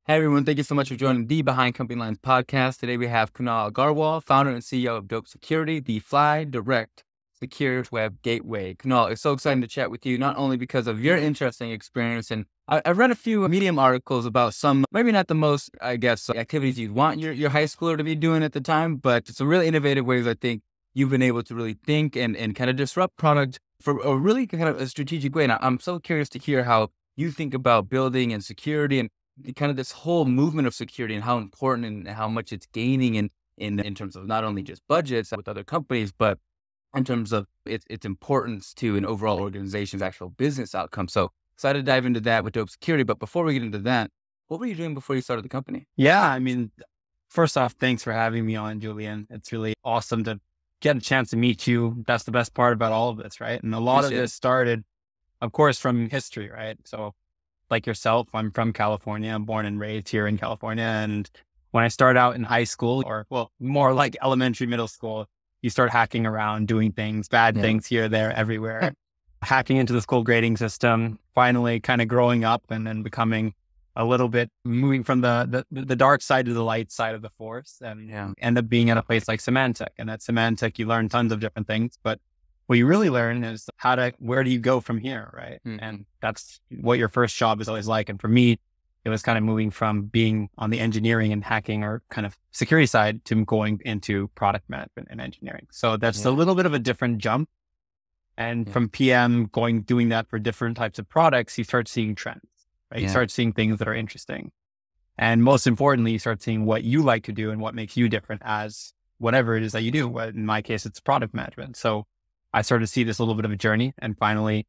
Hey everyone, thank you so much for joining the Behind Company Lines podcast. Today we have Kunal Agarwal, founder and CEO of Dope.security, the fly direct secure web gateway. Kunal, it's so exciting to chat with you, not only because of your interesting experience, and I've read a few Medium articles about some, maybe not the most, I guess, activities you'd want your high schooler to be doing at the time, but some really innovative ways I think you've been able to really think and kind of disrupt product for a really kind of a strategic way. And I'm so curious to hear how you think about building and security and kind of this whole movement of security and how important and how much it's gaining in terms of not only just budgets with other companies, but in terms of its importance to an overall organization's actual business outcome. So excited to dive into that with Dope Security. But before we get into that, what were you doing before you started the company? Yeah, I mean, first off, thanks for having me on, Julian. It's really awesome to get a chance to meet you. That's the best part about all of this, right? And a lot of this started, of course, from history, right? So like yourself, I'm from California. I'm born and raised here in California. And when I started out in high school, or well, more like elementary, middle school, you start hacking around, doing things, bad things here, there, everywhere, hacking into the school grading system, finally kind of growing up and then becoming a little bit moving from the dark side to the light side of the force, and end up being at a place like Symantec. And at Symantec, you learn tons of different things, but what you really learn is where do you go from here, right? And that's what your first job is always like. And for me, it was kind of moving from being on the engineering and hacking or kind of security side to going into product management and engineering. So that's a little bit of a different jump. And from PM doing that for different types of products, you start seeing trends, right? You start seeing things that are interesting. And most importantly, you start seeing what you like to do and what makes you different as whatever it is that you do. In my case, it's product management. So I started to see this a little bit of a journey and finally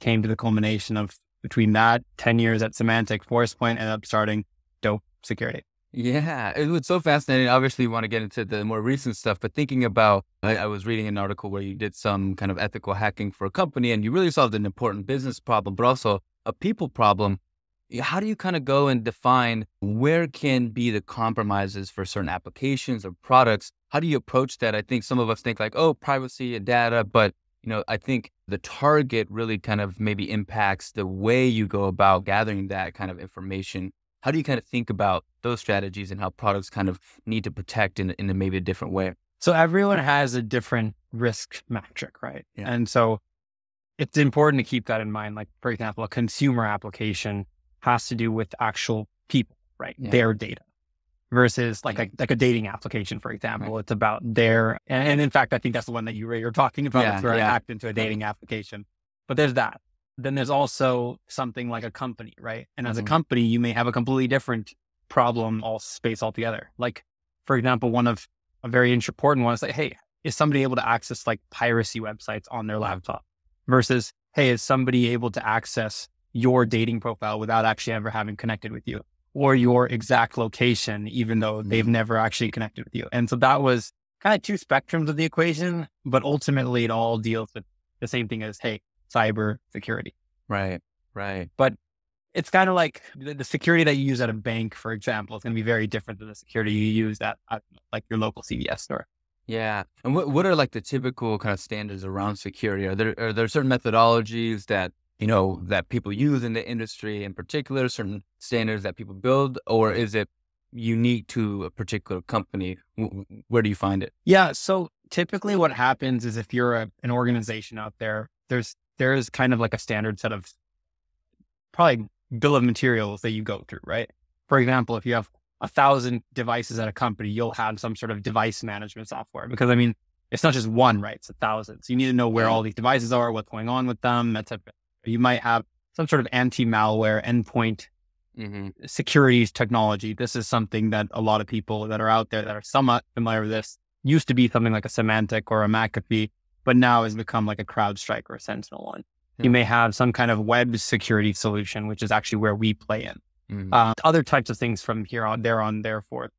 came to the culmination of between that 10 years at Symantec, Forcepoint, ended up starting Dope Security. Yeah, it was so fascinating. Obviously, you want to get into the more recent stuff, but thinking about, I was reading an article where you did some kind of ethical hacking for a company and you really solved an important business problem, but also a people problem. How do you kind of go and define where can be the compromises for certain applications or products? How do you approach that? I think some of us think like, oh, privacy and data, but I think the target really kind of maybe impacts the way you go about gathering that kind of information. How do you kind of think about those strategies and how products kind of need to protect in maybe a different way? So everyone has a different risk metric, right? And so it's important to keep that in mind. Like, for example, a consumer application has to do with actual people, right? Their data versus like a dating application, for example. It's about and in fact, I think that's the one that you're talking about. That's where I hacked into a dating application. But there's that. Then there's also something like a company, right? And as a company, you may have a completely different problem space altogether. Like, for example, one of a very important one is like, hey, is somebody able to access like piracy websites on their laptop versus, hey, is somebody able to access your dating profile without actually ever having connected with you, or your exact location, even though they've never actually connected with you. And so that was kind of two spectrums of the equation, but ultimately it all deals with the same thing as, hey, cyber security. Right. But it's kind of like the security that you use at a bank, for example, is going to be very different than the security you use at like your local CVS store. Yeah. And what are like the typical kind of standards around security? Are there certain methodologies that that people use in the industry, in particular, certain standards that people build, or is it unique to a particular company? Where do you find it? Yeah. So typically what happens is if you're an organization out there, there's kind of like a standard set of probably bill of materials that you go through, right? For example, if you have 1,000 devices at a company, you'll have some sort of device management software because it's not just one, right? It's 1,000. So you need to know where all these devices are, what's going on with them, etc. You might have some sort of anti-malware endpoint security technology. This is something that a lot of people that are out there that are somewhat familiar with this used to be something like a Symantec or a McAfee, but now has become like a CrowdStrike or a Sentinel one. You may have some kind of web security solution, which is actually where we play in. Other types of things from here on, therefore.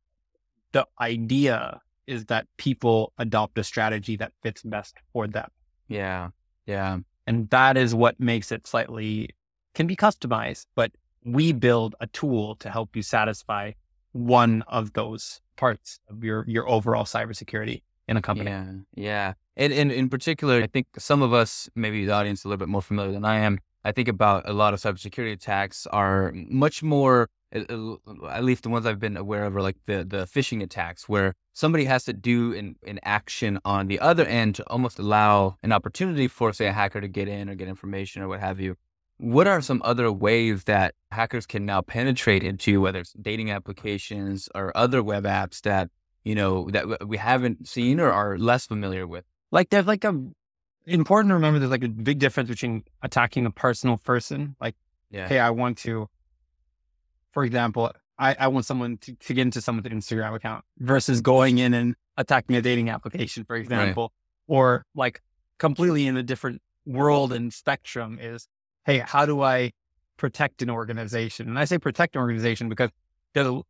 The idea is that people adopt a strategy that fits best for them. Yeah. And that is what makes it can be customized, but we build a tool to help you satisfy one of those parts of your overall cybersecurity in a company. Yeah. And in particular, I think some of us, maybe the audience, a little bit more familiar than I am. I think about a lot of cybersecurity attacks are much more at least the ones I've been aware of are like the phishing attacks where somebody has to do an action on the other end to almost allow an opportunity for, say, a hacker to get in or get information or what have you. What are some other ways that hackers can now penetrate into, whether it's dating applications or other web apps that, that we haven't seen or are less familiar with? Like there's like important to remember there's like a big difference between attacking a personal person. Like, hey, I want to, for example, I want someone to get into someone's Instagram account versus going in and attacking a dating application, for example, or like completely in a different world and spectrum is, hey, how do I protect an organization? And I say protect an organization because the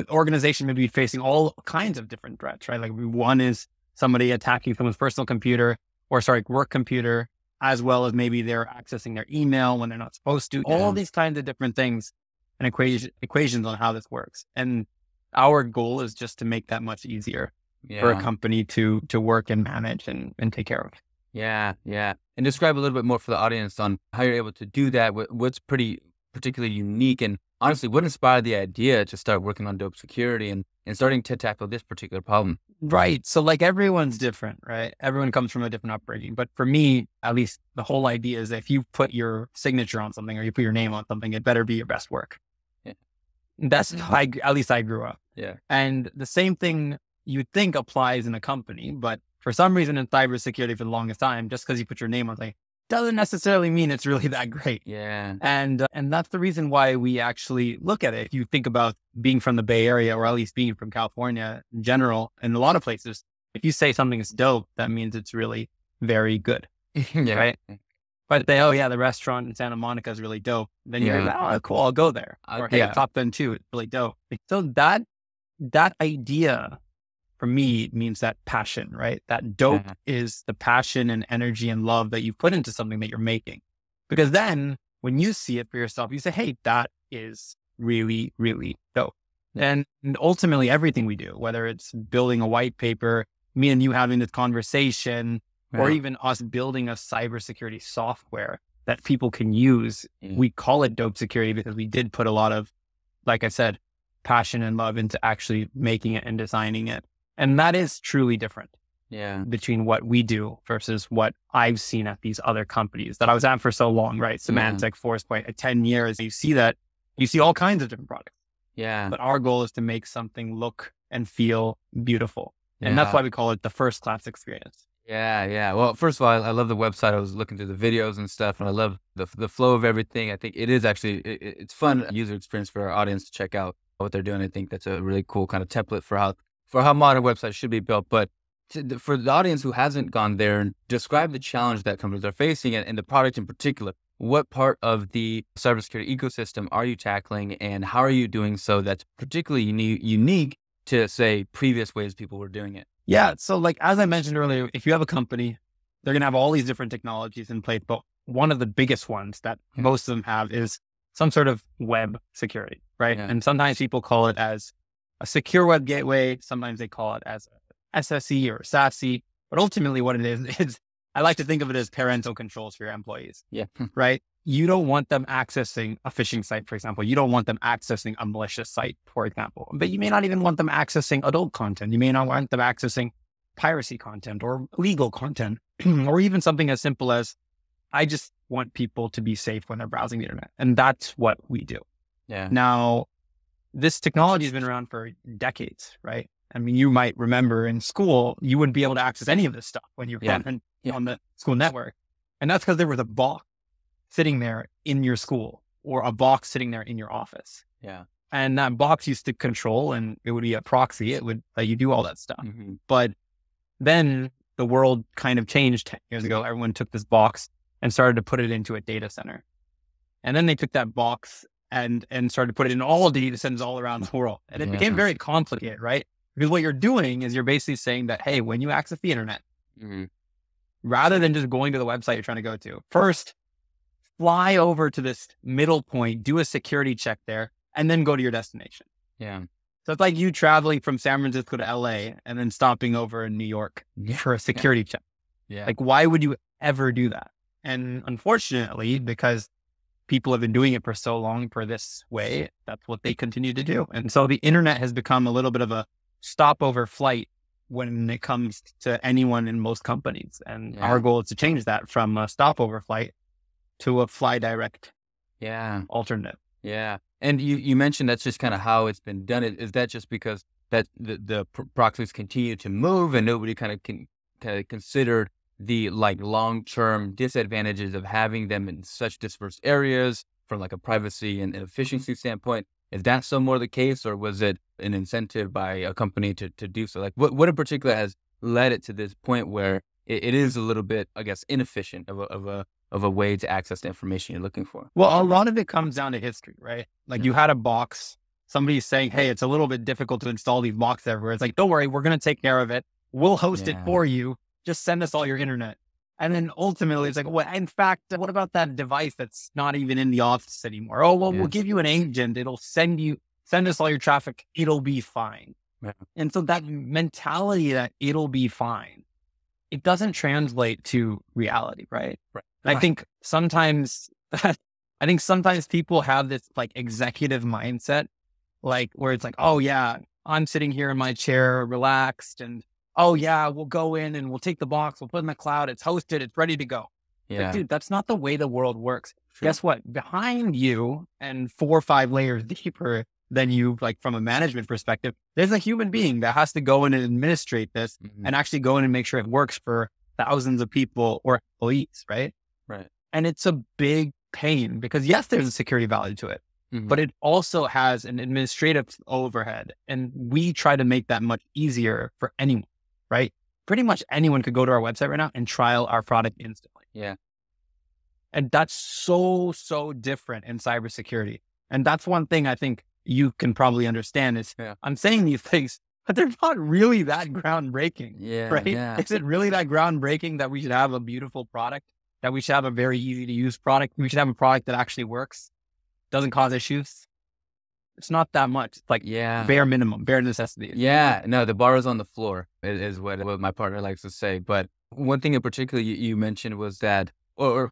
organization may be facing all kinds of different threats, right? Like one is somebody attacking someone's personal computer work computer, as well as maybe they're accessing their email when they're not supposed to. All these kinds of different things and equations on how this works. And our goal is just to make that much easier for a company to work and manage and take care of. Yeah. And describe a little bit more for the audience on how you're able to do that. What's particularly unique, and honestly, what inspired the idea to start working on dope security and starting to tackle this particular problem? Right. So like everyone's different, right? Everyone comes from a different upbringing. But for me, at least the whole idea is that if you put your signature on something or you put your name on something, it better be your best work. Yeah. That's how at least I grew up. Yeah. And the same thing you would think applies in a company, but for some reason in cybersecurity for the longest time, just because you put your name on something doesn't necessarily mean it's really that great. Yeah. And that's the reason why we actually look at it. If you think about being from the Bay Area, or at least being from California in general, in a lot of places, if you say something is dope, that means it's really very good. Right? But they, the restaurant in Santa Monica is really dope. Then you're like, oh, cool, I'll go there. Or hey, Top Gun 2, it's really dope. So that idea for me means that passion, right? That dope is the passion and energy and love that you put into something that you're making. Because then when you see it for yourself, you say, hey, that is really, really dope. And ultimately everything we do, whether it's building a white paper, me and you having this conversation, or even us building a cybersecurity software that people can use, we call it dope security because we did put a lot of, like I said, passion and love into actually making it and designing it. And that is truly different between what we do versus what I've seen at these other companies that I was at for so long, right? Symantec, Forcepoint, 10 years. You see that, you see all kinds of different products. Yeah. But our goal is to make something look and feel beautiful. And that's why we call it the first class experience. Yeah. Well, first of all, I love the website. I was looking through the videos and stuff, and I love the flow of everything. I think it is actually, it's fun user experience for our audience to check out what they're doing. I think that's a really cool kind of template for how modern websites should be built. But for the audience who hasn't gone there, describe the challenge that companies are facing and the product in particular. What part of the cybersecurity ecosystem are you tackling, and how are you doing so that's particularly unique to, say, previous ways people were doing it? Yeah. So like, as I mentioned earlier, if you have a company, they're going to have all these different technologies in place, but one of the biggest ones that most of them have is some sort of web security, right? And sometimes people call it as a secure web gateway. Sometimes they call it as a SSE or SASE, but ultimately what it is I like to think of it as parental controls for your employees. Yeah. Right. You don't want them accessing a phishing site, for example. You don't want them accessing a malicious site, for example, but you may not even want them accessing adult content. You may not want them accessing piracy content or illegal content, or even something as simple as, I just want people to be safe when they're browsing the internet. And that's what we do. Yeah. Now, this technology has been around for decades, right? I mean, you might remember in school, you wouldn't be able to access any of this stuff when you were on the school network. And that's because there was a box sitting there in your school, or a box sitting there in your office. Yeah. And that box used to control, and it would be a proxy. It would let you do all that stuff. Mm-hmm. But then the world kind of changed 10 years ago. Everyone took this box and started to put it into a data center. And then they took that box and started to put it in all data centers all around the world. And it became very complicated, right? Because what you're doing is you're basically saying that, hey, when you access the internet, rather than just going to the website you're trying to go to, first fly over to this middle point, do a security check there, and then go to your destination. Yeah. So it's like you traveling from San Francisco to LA and then stopping over in New York for a security check. Yeah. Like, why would you ever do that? And unfortunately, because people have been doing it for so long for this way, that's what they continue to do. And so the internet has become a little bit of a stopover flight when it comes to anyone in most companies. And our goal is to change that from a stopover flight to a fly direct alternative. Yeah. And you mentioned that's just kind of how it's been done. Is that just because that the proxies continue to move and nobody kind of considered the like long-term disadvantages of having them in such dispersed areas from like a privacy and efficiency standpoint? Is that still more the case, or was it an incentive by a company to do so? Like what in particular has led it to this point where it is a little bit, I guess, inefficient of a way to access the information you're looking for? Well, a lot of it comes down to history, right? Like you had a box, somebody's saying, hey, it's a little bit difficult to install these boxes everywhere. It's like, don't worry, we're going to take care of it. We'll host it for you. Just send us all your internet. And then ultimately it's like, well, in fact, what about that device that's not even in the office anymore? Oh, well, we'll give you an agent. It'll send us all your traffic. It'll be fine. Yeah. And so that mentality that it'll be fine, it doesn't translate to reality, right? I think sometimes people have this like executive mindset, like where it's like, oh yeah, I'm sitting here in my chair, relaxed, and oh yeah, we'll go in and we'll take the box, we'll put it in the cloud, it's hosted, it's ready to go. Yeah. Like, dude, that's not the way the world works. Sure. Guess what? Behind you and 4 or 5 layers deeper than you, like from a management perspective, there's a human being that has to go in and administrate this and actually go in and make sure it works for thousands of people or employees, right? Right. And it's a big pain because yes, there's a security value to it, but it also has an administrative overhead. And we try to make that much easier for anyone, right? Pretty much anyone could go to our website right now and trial our product instantly. Yeah. And that's so different in cybersecurity. And that's one thing I think you can probably understand is I'm saying these things, but they're not really that groundbreaking. Yeah. Right? Yeah. Is it really that groundbreaking that we should have a beautiful product? That we should have a very easy to use product? We should have a product that actually works, doesn't cause issues? It's not that much. It's like bare minimum, bare necessity. Yeah. No, the bar is on the floor is what my partner likes to say. But one thing in particular you mentioned was that, or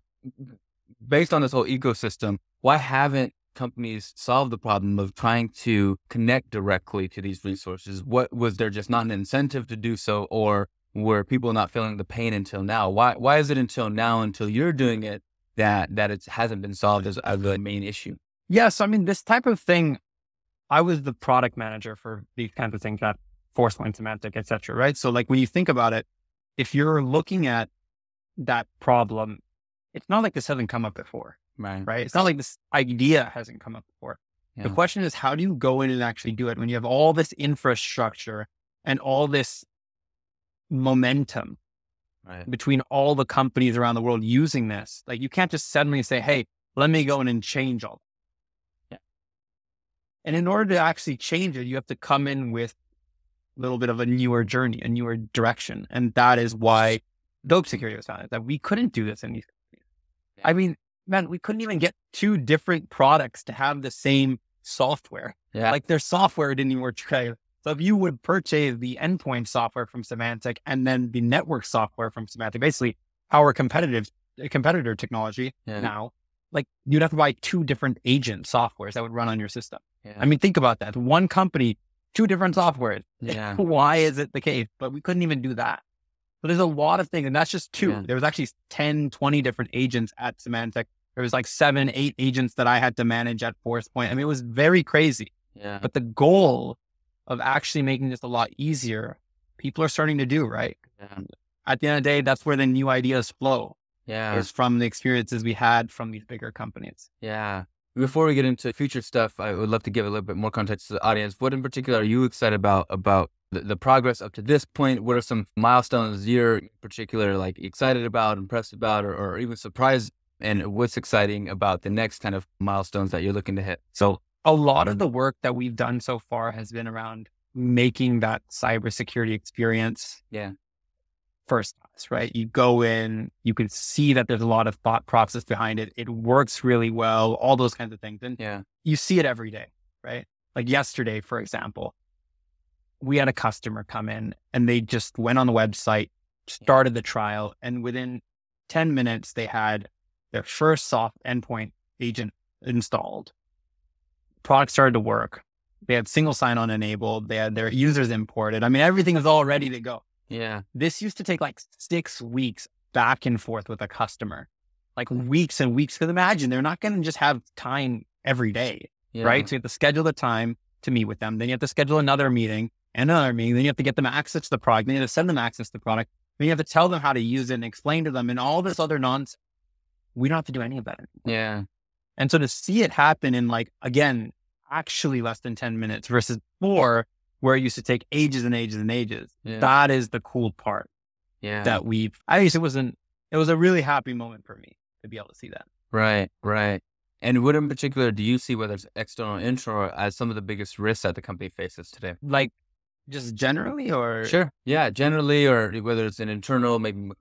based on this whole ecosystem, why haven't companies solved the problem of trying to connect directly to these resources? What was there just not an incentive to do so, or were people not feeling the pain until now? Why is it until now, until you're doing it, that it hasn't been solved as the main issue? Yes. I mean, this type of thing, I was the product manager for these kinds of things at Forcepoint, Symantec, et cetera, right? So like when you think about it, if you're looking at that problem, it's not like this hasn't come up before, right? It's not like this idea hasn't come up before. Yeah. The question is, how do you go in and actually do it when you have all this infrastructure and all this momentum between all the companies around the world using this? Like you can't just suddenly say, hey, let me go in and change all. Yeah. And in order to actually change it, you have to come in with a little bit of a newer journey, a newer direction. And that is why dope.security was founded, that we couldn't do this in these companies. Yeah. I mean, man, we couldn't even get 2 different products to have the same software. Yeah. Like their software didn't even work together. So if you would purchase the endpoint software from Symantec and then the network software from Symantec, basically our competitor technology now, like you'd have to buy 2 different agent softwares that would run on your system. Yeah. I mean, think about that. One company, 2 different softwares. Yeah. Why is it the case? But we couldn't even do that. So there's a lot of things, and that's just 2. Yeah. There was actually 10, 20 different agents at Symantec. There was like 7, 8 agents that I had to manage at Forcepoint. I mean, it was very crazy. Yeah. But the goal of actually making this a lot easier, people are starting to do, right? Yeah. At the end of the day, that's where the new ideas flow. Yeah. Is from the experiences we had from these bigger companies. Yeah. Before we get into future stuff, I would love to give a little bit more context to the audience. What in particular are you excited about the progress up to this point? What are some milestones you're in particular like excited about, impressed about, or even surprised? And what's exciting about the next kind of milestones that you're looking to hit? So a lot of the work that we've done so far has been around making that cybersecurity experience first class, right? You go in, you can see that there's a lot of thought process behind it. It works really well, all those kinds of things. And you see it every day, right? Like yesterday, for example, we had a customer come in and they just went on the website, started the trial, and within 10 minutes, they had their first soft endpoint agent installed. Product started to work. They had single sign-on enabled. They had their users imported. I mean, everything was all ready to go. Yeah. This used to take like 6 weeks back and forth with a customer, like weeks and weeks. Because imagine they're not going to just have time every day, right? So you have to schedule the time to meet with them. Then you have to schedule another meeting and another meeting. Then you have to get them access to the product. Then you have to send them access to the product. Then you have to tell them how to use it and explain to them and all this other nonsense. We don't have to do any of that anymore. Yeah. And so to see it happen in like, again, actually less than 10 minutes versus before where it used to take ages and ages and ages. Yeah. That is the cool part. Yeah. That it was a really happy moment for me to be able to see that. Right. Right. And what in particular do you see, whether it's external or internal, as some of the biggest risks that the company faces today? Like just generally or? Sure. Yeah. Generally, or whether it's an internal, maybe,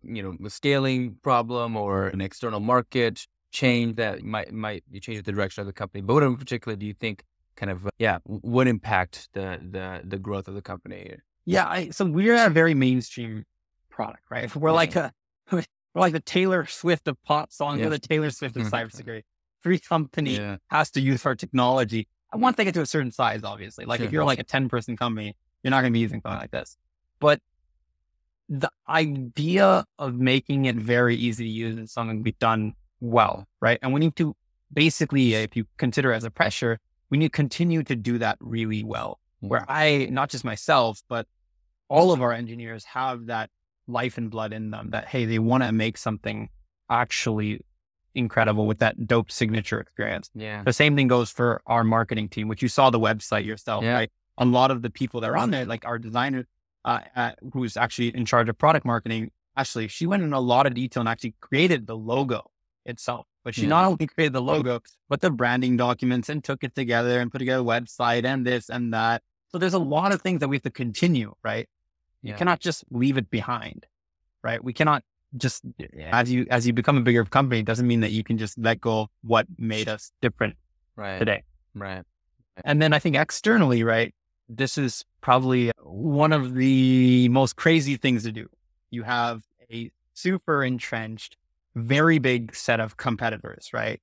a scaling problem or an external market change that might change the direction of the company. But what in particular do you think kind of, would impact the growth of the company? Yeah. So we're a very mainstream product, right? We're like we're like the Taylor Swift of pop songs. We're the Taylor Swift of cybersecurity. Every company has to use our technology. And once they get to a certain size, obviously, like if you're like a 10-person company, you're not going to be using something like this. But the idea of making it very easy to use is something we've done well, right? And we need to basically, if you consider it as a pressure, we need to continue to do that really well. Where not just myself, but all of our engineers have that life and blood in them that, hey, they want to make something actually incredible with that dope signature experience. Yeah. The same thing goes for our marketing team, which you saw the website yourself, right? A lot of the people that are on there, like our designer, who's actually in charge of product marketing, Ashley, she went in a lot of detail and actually created the logo itself. But she not only created the logo, but the branding documents and took it together and put together a website and this and that. So there's a lot of things that we have to continue, right? You cannot just leave it behind, right? We cannot just, as you become a bigger company, it doesn't mean that you can just let go of what made us different today. Right. And then I think externally, right, this is probably one of the most crazy things to do. You have a super entrenched, very big set of competitors, right?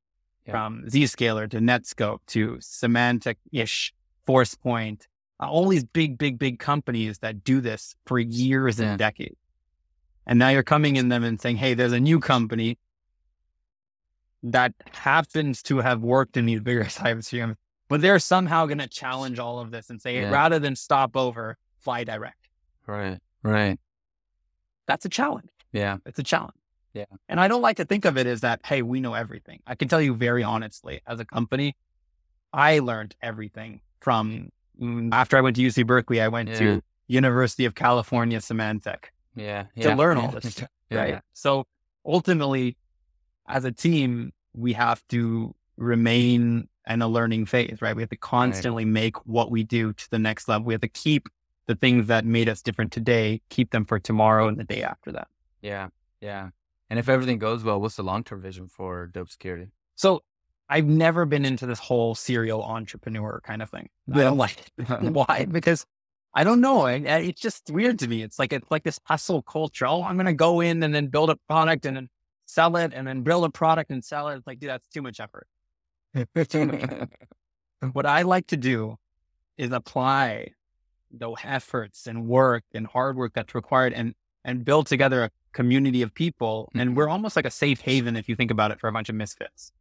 From Zscaler to Netscope to Symantec-ish, Forcepoint, all these big companies that do this for years and decades. And now you're coming in them and saying, hey, there's a new company that happens to have worked in these bigger cybersecurity, but they're somehow going to challenge all of this and say, hey, rather than stop over, fly direct. Right. That's a challenge. Yeah. It's a challenge. Yeah. And I don't like to think of it as that, hey, we know everything. I can tell you very honestly, as a company, I learned everything from after I went to UC Berkeley, I went to University of California, Symantec to learn all this stuff, right? So ultimately, as a team, we have to remain in a learning phase, right? We have to constantly make what we do to the next level. We have to keep the things that made us different today, keep them for tomorrow and the day after that. Yeah. And if everything goes well, what's the long-term vision for Dope Security? So I've never been into this whole serial entrepreneur kind of thing. I don't like it. Why? Because I don't know. It's just weird to me. It's like this hustle culture. Oh, I'm going to go in and then build a product and then sell it and then build a product and sell it. It's like, dude, that's too much effort. What I like to do is apply the efforts and work and hard work that's required and build together a community of people. And we're almost like a safe haven if you think about it for a bunch of misfits.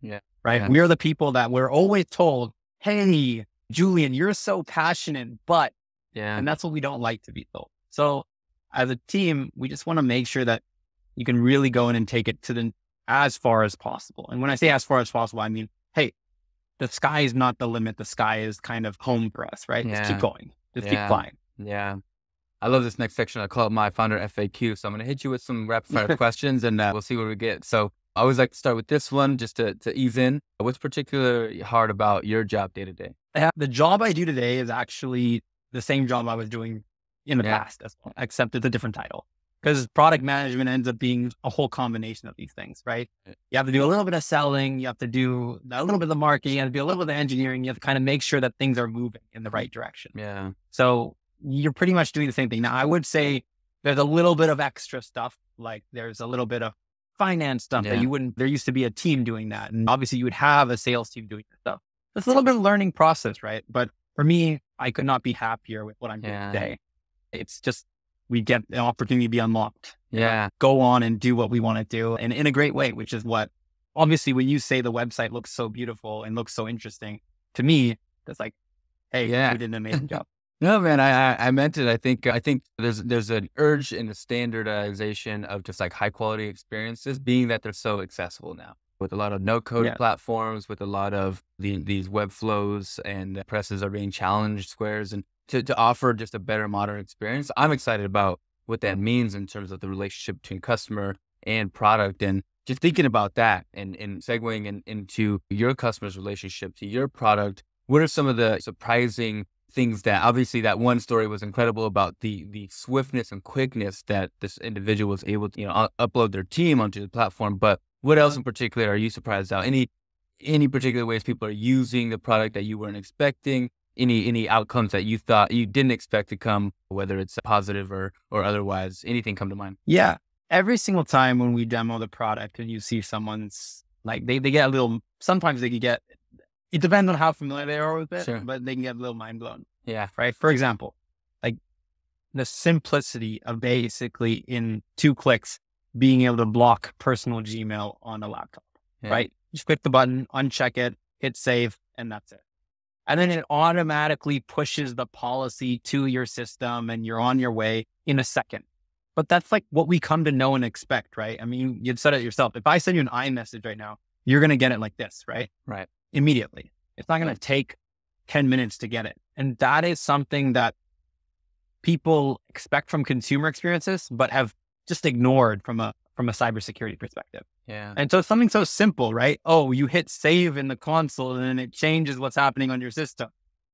Right. We are the people that we're always told, hey, Julian, you're so passionate, but, and that's what we don't like to be told. So as a team, we just want to make sure that you can really go in and take it to as far as possible. And when I say as far as possible, I mean, hey, the sky is not the limit. The sky is kind of home for us, right? Just keep going. Just keep flying. Yeah. I love this next section. I call it my founder FAQ. So I'm going to hit you with some rapid fire questions and we'll see what we get. So I always like to start with this one just to ease in. What's particularly hard about your job day to day? The job I do today is actually the same job I was doing in the past, except it's a different title. Because product management ends up being a whole combination of these things, right? You have to do a little bit of selling. You have to do a little bit of the marketing. You have to do a little bit of the engineering. You have to kind of make sure that things are moving in the right direction. Yeah. So you're pretty much doing the same thing. Now, I would say there's a little bit of extra stuff. Like there's a little bit of finance stuff that you wouldn't, there used to be a team doing that. And obviously you would have a sales team doing that stuff. It's a little bit of a learning process, right? But for me, I could not be happier with what I'm doing today. It's just, we get an opportunity to be unlocked. Go on and do what we want to do, and in a great way, which is what, obviously, when you say the website looks so beautiful and looks so interesting, to me, that's like, hey, we did an amazing job. No, man, I meant it. I think there's an urge in the standardization of just like high quality experiences, being that they're so accessible now with a lot of no code platforms, with a lot of these web flows, and presses are being challenged, squares, and to offer just a better modern experience. I'm excited about what that means in terms of the relationship between customer and product, and just thinking about that and segueing into your customer's relationship to your product. What are some of the surprising things that, obviously that one story was incredible about the swiftness and quickness that this individual was able to, upload their team onto the platform. But what else in particular are you surprised about? Any particular ways people are using the product that you weren't expecting? Any outcomes that you thought you didn't expect to come, whether it's positive or otherwise? Anything come to mind? Yeah. Every single time when we demo the product and you see someone's like, they get a little, sometimes they can get, it depends on how familiar they are with it, but they can get a little mind blown. Right. For example, like the simplicity of basically in 2 clicks being able to block personal Gmail on a laptop, right? Just click the button, uncheck it, hit save, and that's it. And then it automatically pushes the policy to your system and you're on your way in a second. But that's like what we come to know and expect, right? I mean, you'd said it yourself. If I send you an iMessage right now, you're going to get it like this, right? Right. Immediately. It's not going to take 10 minutes to get it. And that is something that people expect from consumer experiences, but have just ignored from a cybersecurity perspective. And so something so simple, right? Oh, you hit save in the console and then it changes what's happening on your system.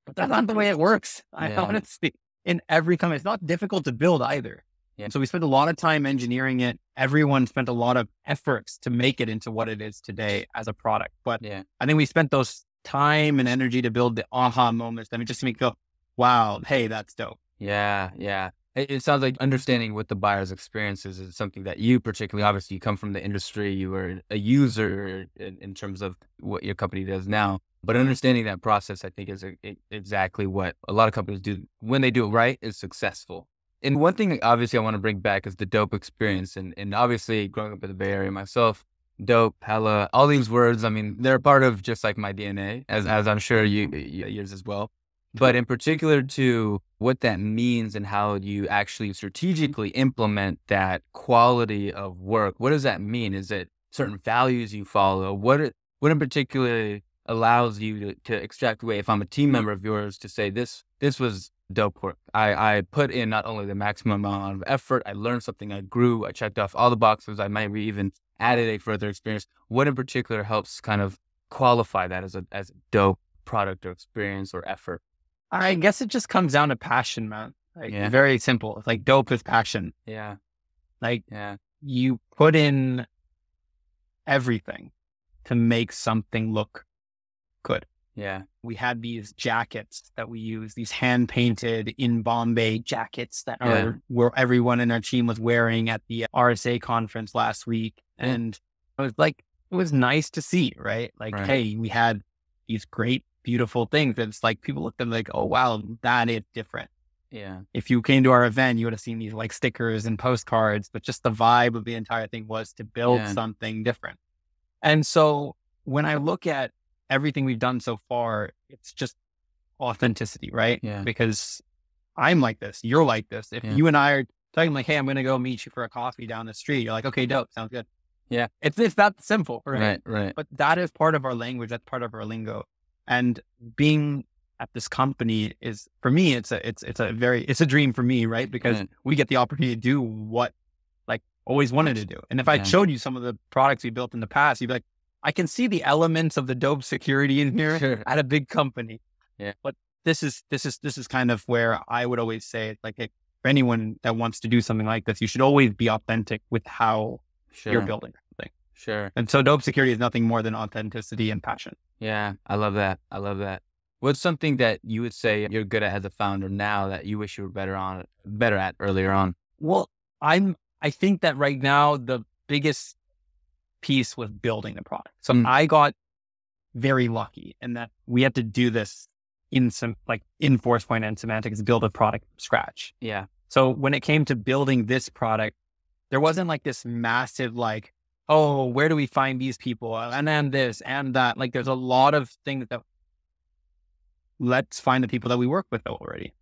But that's not the way it works. I honestly, in every company, it's not difficult to build either. So we spent a lot of time engineering it. Everyone spent a lot of efforts to make it into what it is today as a product. But I think we spent those time and energy to build the aha moments. I mean, just to make it go, wow, hey, that's dope. It sounds like understanding what the buyer's experiences is something that you particularly, obviously you come from the industry, you were a user in terms of what your company does now, but understanding that process, I think, is exactly what a lot of companies do. When they do it right, is successful. And one thing, obviously, I want to bring back is the dope experience. And obviously, growing up in the Bay Area myself, dope, hella, all these words, I mean, they're part of just like my DNA, as I'm sure yours as well. But in particular to what that means and how you actually strategically implement that quality of work. What does that mean? Is it certain values you follow? What in particular allows you to extract away, if I'm a team member of yours, to say this was dope work. I put in not only the maximum amount of effort, I learned something, I grew, I checked off all the boxes, I might even added a further experience. What in particular helps kind of qualify that as a dope product or experience or effort? I guess it just comes down to passion, man. Like very simple. Like dope is passion. You put in everything to make something look good. We had these jackets that we use, these hand painted in Bombay jackets that are where everyone in our team was wearing at the RSA conference last week. And it was nice to see, right? Hey, we had these great, beautiful things. It's like people looked at them like, oh, wow, that is different. If you came to our event, you would have seen these like stickers and postcards, but just the vibe of the entire thing was to build something different. And so when I look at everything we've done so far, it's just authenticity, right? Because I'm like this, you're like this. If you and I are talking like, hey, I'm going to go meet you for a coffee down the street, you're like, okay, dope, sounds good. It's that simple, right? But that is part of our language. That's part of our lingo. And being at this company is, for me, it's a dream for me, right? Because we get the opportunity to do what like always wanted to do. And if I showed you some of the products we built in the past, you'd be like, I can see the elements of the dope security in here at a big company. But this is kind of where I would always say it's like, hey, for anyone that wants to do something like this, you should always be authentic with how you're building something. And so dope security is nothing more than authenticity and passion. I love that. What's something that you would say you're good at as a founder now that you wish you were better at earlier on? Well, I think that right now the biggest piece was building the product. So I got very lucky in that we had to do this in Forcepoint and Symantec, build a product from scratch. Yeah. So when it came to building this product, there wasn't like this massive, like, oh, where do we find these people? And then this and that. Like, there's a lot of things that let's find the people that we work with already.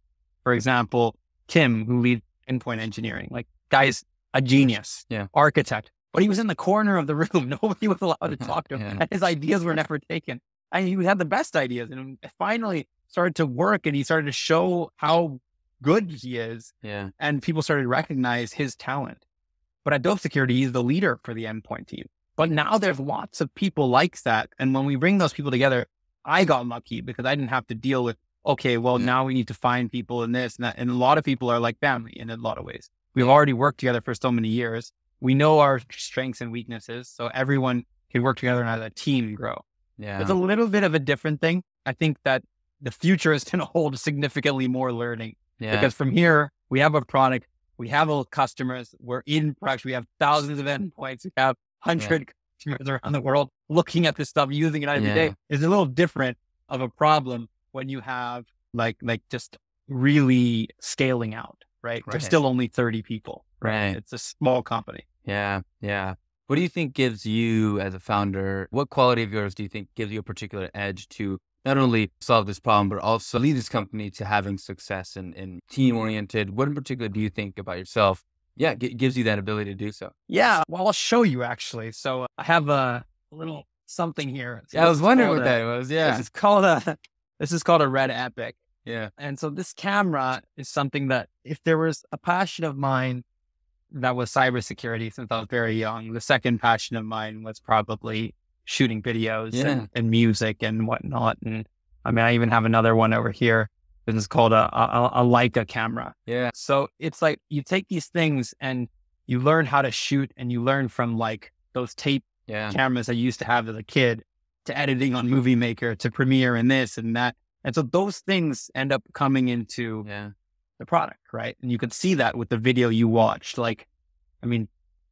For example, Tim, who leads endpoint engineering, like, guy's a genius, architect, but he was in the corner of the room. Nobody was allowed to talk to him. And his ideas were never taken. And he had the best ideas, and it finally started to work, and he started to show how good he is. Yeah. And people started to recognize his talent. But at Dope Security, he's the leader for the endpoint team. But now there's lots of people like that. And when we bring those people together, I got lucky because I didn't have to deal with, okay, well, now we need to find people in this and that. And a lot of people are like family in a lot of ways. We've already worked together for so many years. We know our strengths and weaknesses. So everyone can work together and as a team grow. Yeah. It's a little bit of a different thing. I think that the future is going to hold significantly more learning. Yeah. Because from here, we have a product. We have all customers. We're in production. We have thousands of endpoints. We have 100 customers around the world looking at this stuff, using it every day. It's a little different of a problem when you have like just really scaling out, right? There's still only 30 people, right? It's a small company. Yeah. Yeah. What do you think gives you as a founder, what quality of yours do you think gives you a particular edge to not only solve this problem, but also lead this company to having success and team-oriented? What in particular do you think about yourself? Yeah, gives you that ability to do so. Yeah, well, I'll show you actually. So I have a little something here. So I was wondering what that was. Yeah, this is called a Red Epic. Yeah, and so this camera is something that if there was a passion of mine that was cybersecurity since I was very young, the second passion of mine was probably shooting videos and music and whatnot. And I mean, I even have another one over here. This is called a Leica camera. Yeah. So it's like you take these things and you learn how to shoot, and you learn from like those tape cameras I used to have as a kid to editing on Movie Maker to Premiere and this and that. And so those things end up coming into the product, right? And you could see that with the video you watched. Like, I mean,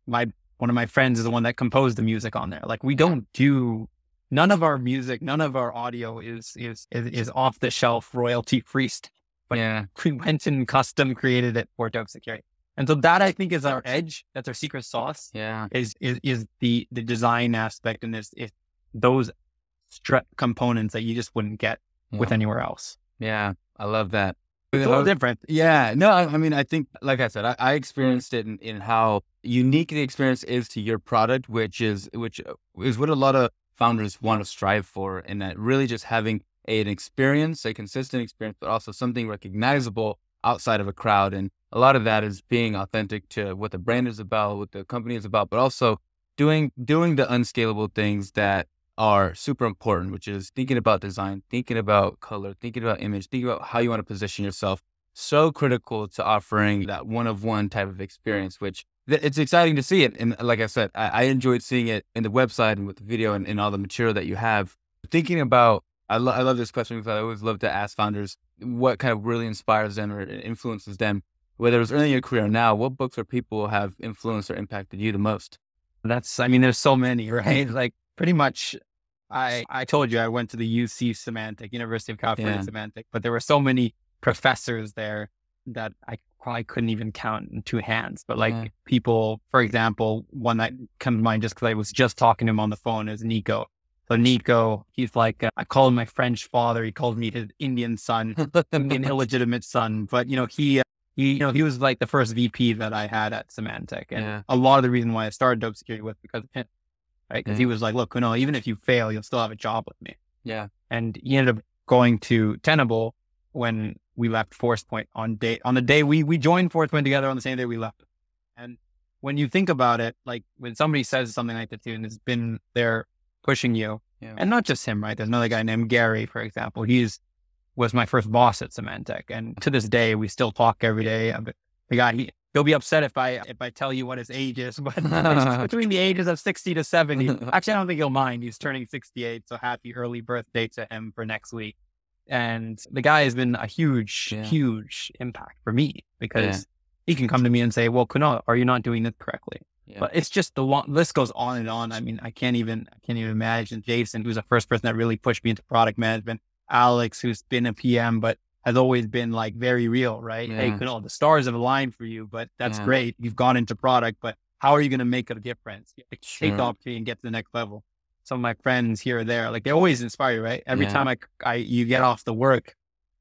one of my friends is the one that composed the music on there. Like, we don't do, none of our music, none of our audio is off the shelf royalty free. But we went and custom created it for Dope Security. And so that I think is our edge. That's our secret sauce. Yeah. Is the design aspect, and is those components that you just wouldn't get with anywhere else. Yeah. I love that. It's a little different. Yeah. No, I mean, I think, like I said, I experienced it in how unique the experience is to your product, which is what a lot of founders want to strive for. And that really just having an experience, a consistent experience, but also something recognizable outside of a crowd. And a lot of that is being authentic to what the brand is about, what the company is about, but also doing the unscalable things that are super important, which is thinking about design, thinking about color, thinking about image, thinking about how you want to position yourself. So critical to offering that one-of-one type of experience, which it's exciting to see it. And like I said, I enjoyed seeing it in the website and with the video and all the material that you have. Thinking about, I love this question because I always love to ask founders what kind of really inspires them or influences them, whether it was early in your career or now. What books or people have influenced or impacted you the most? I mean, there's so many, right? Like, pretty much, I told you I went to the UC Symantec, University of California Symantec, but there were so many professors there that I probably couldn't even count in two hands. But like people, for example, one that comes to mind just because I was just talking to him on the phone is Nico. So Nico, he's like, I call him my French father. He calls me his Indian son, Indian illegitimate son. But he was like the first VP that I had at Symantec. And a lot of the reason why I started Dope Security was because of him. Right? Because he was like, look, Kunal, even if you fail, you'll still have a job with me. Yeah. And he ended up going to Tenable when we left Forcepoint on the day we joined Forcepoint together on the same day we left. And when you think about it, like when somebody says something like that to you and has been there pushing you, and not just him, right? There's another guy named Gary, for example. Was my first boss at Symantec. And to this day, we still talk every day. The guy, he'll be upset if I tell you what his age is, but it's between the ages of 60 to 70. Actually, I don't think he'll mind. He's turning 68. So happy early birthday to him for next week. And the guy has been a huge impact for me because he can come to me and say, well, Kunal, are you not doing this correctly? But it's just the list goes on and on. I mean, I can't even imagine Jason, who's the first person that really pushed me into product management. Alex, who's been a PM, but has always been like very real, right? Hey, Kunal, the stars have aligned for you, but that's great. You've gone into product, but how are you going to make a difference? You have to take the opportunity and get to the next level. Some of my friends here or there, like they always inspire you, right? Every time you get off the work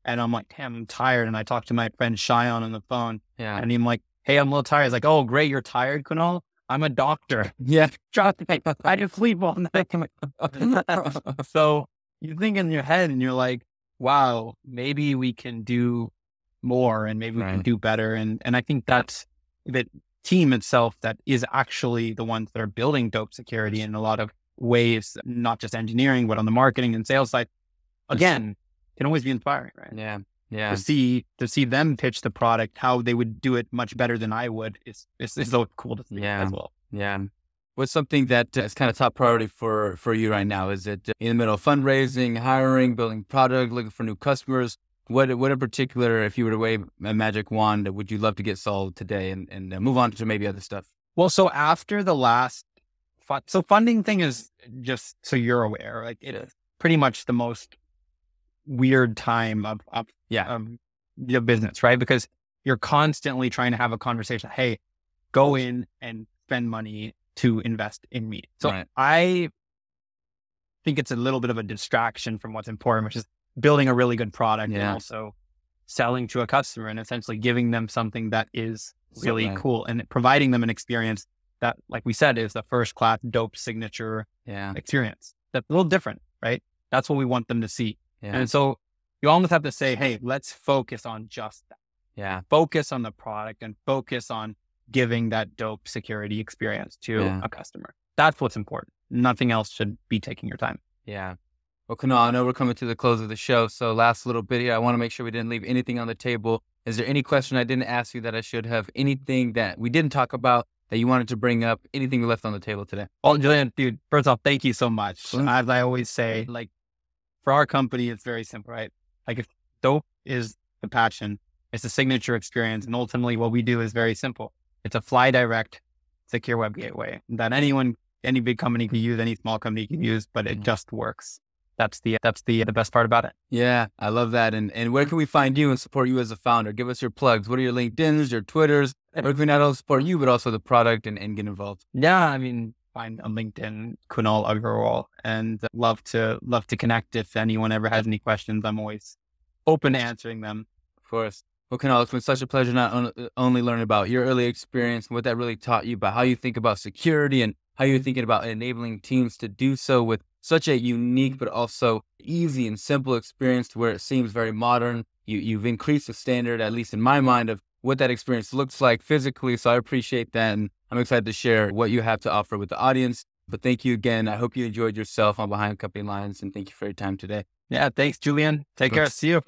and I'm like, damn, I'm tired. And I talk to my friend Cheyenne on the phone and I'm like, hey, I'm a little tired. He's like, oh, great. You're tired, Kunal? I'm a doctor. I just sleep all night. So you think in your head and you're like, wow, maybe we can do more and maybe we can do better. And I think that's the team itself that is actually the ones that are building dope security in a lot of ways, not just engineering, but on the marketing and sales side. Again, can always be inspiring, right? To see them pitch the product, how they would do it much better than I would is so cool to see as well. What's something that is kind of top priority for you right now? Is it in the middle of fundraising, hiring, building product, looking for new customers? What in particular, if you were to wave a magic wand, would you love to get solved today and move on to maybe other stuff? Well, so after the last, funding thing is just so you're aware, like it is pretty much the most weird time of your business, right? Because you're constantly trying to have a conversation. Hey, go in and spend money to invest in me. So I think it's a little bit of a distraction from what's important, which is building a really good product and also selling to a customer and essentially giving them something that is really cool and providing them an experience that, like we said, is the first class dope signature experience. That's a little different, right? That's what we want them to see. And so you almost have to say, hey, let's focus on just that. Focus on the product and focus on giving that dope security experience to a customer. That's what's important. Nothing else should be taking your time. Well, Kunal, I know we're coming to the close of the show. So last little bit here, I want to make sure we didn't leave anything on the table. Is there any question I didn't ask you that I should have? Anything that we didn't talk about that you wanted to bring up? Anything we left on the table today? Well, Julian, dude, first off, thank you so much. As I always say, like for our company, it's very simple, right? Like if dope is the passion, it's a signature experience. And ultimately what we do is very simple. It's a fly direct secure web gateway that any big company can use, any small company can use, but it just works. That's the best part about it. Yeah, I love that. And where can we find you and support you as a founder? Give us your plugs. What are your LinkedIns, your Twitters? Where can we not only support you, but also the product and get involved? Yeah, I mean, find on LinkedIn, Kunal Agarwal, and love to connect. If anyone ever has any questions, I'm always open to answering them. Of course. Well, Kunal, it's been such a pleasure not only learning about your early experience and what that really taught you about how you think about security and how you're thinking about enabling teams to do so with such a unique but also easy and simple experience to where it seems very modern. You've increased the standard, at least in my mind, of what that experience looks like physically. So I appreciate that. And I'm excited to share what you have to offer with the audience. But thank you again. I hope you enjoyed yourself on Behind Company Lines, and thank you for your time today. Yeah, thanks, Julian. Take care. See you.